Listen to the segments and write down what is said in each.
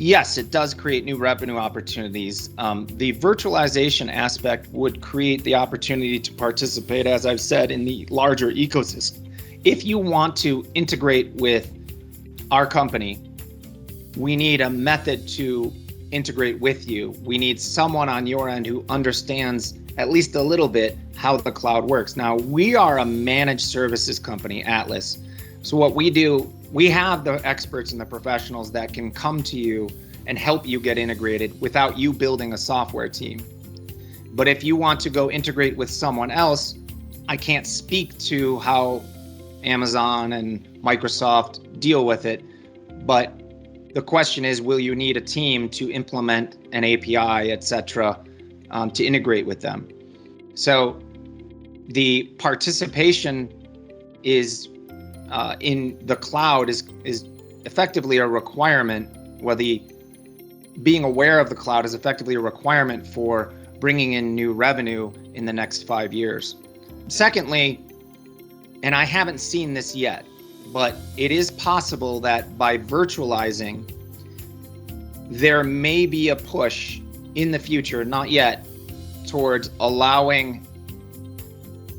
Yes, it does create new revenue opportunities. The virtualization aspect would create the opportunity to participate, as I've said, in the larger ecosystem. If you want to integrate with our company, we need a method to integrate with you. We need someone on your end who understands at least a little bit how the cloud works. Now, we are a managed services company, Atlas. So what we do, we have the experts and the professionals that can come to you and help you get integrated without you building a software team. But if you want to go integrate with someone else, I can't speak to how Amazon and Microsoft deal with it. But the question is, will you need a team to implement an API, etc., to integrate with them? So the participation is in the cloud is effectively a requirement. Well, the being aware of the cloud is effectively a requirement for bringing in new revenue in the next 5 years. Secondly, and I haven't seen this yet, but it is possible that by virtualizing, there may be a push in the future, not yet, towards allowing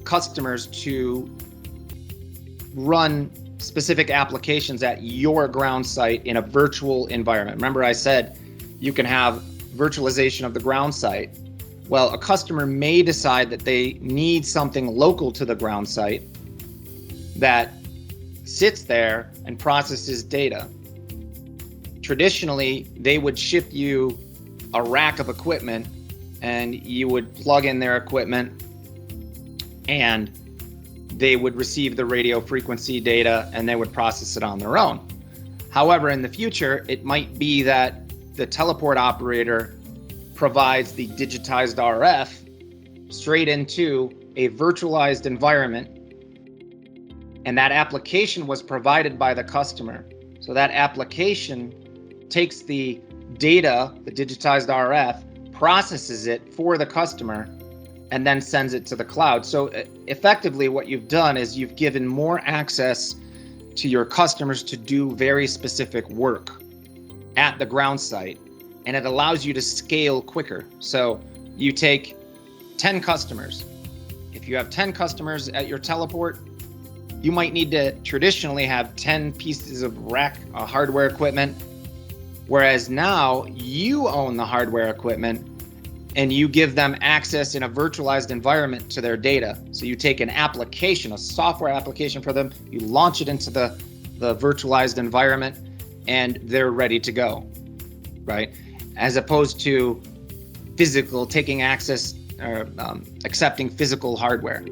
customers to run specific applications at your ground site in a virtual environment. Remember, I said you can have virtualization of the ground site. Well, a customer may decide that they need something local to the ground site that sits there and processes data. Traditionally, they would ship you a rack of equipment and you would plug in their equipment and they would receive the radio frequency data and they would process it on their own. However, in the future, it might be that the teleport operator provides the digitized RF straight into a virtualized environment, and that application was provided by the customer. So that application takes the data, the digitized RF, processes it for the customer, and then sends it to the cloud. So effectively what you've done is you've given more access to your customers to do very specific work at the ground site, and it allows you to scale quicker. So you take 10 customers. If you have 10 customers at your teleport, you might need to traditionally have 10 pieces of rack hardware equipment, whereas now you own the hardware equipment and you give them access in a virtualized environment to their data. So you take an application, a software application for them, you launch it into the virtualized environment, and they're ready to go, right? As opposed to physical, taking access or accepting physical hardware.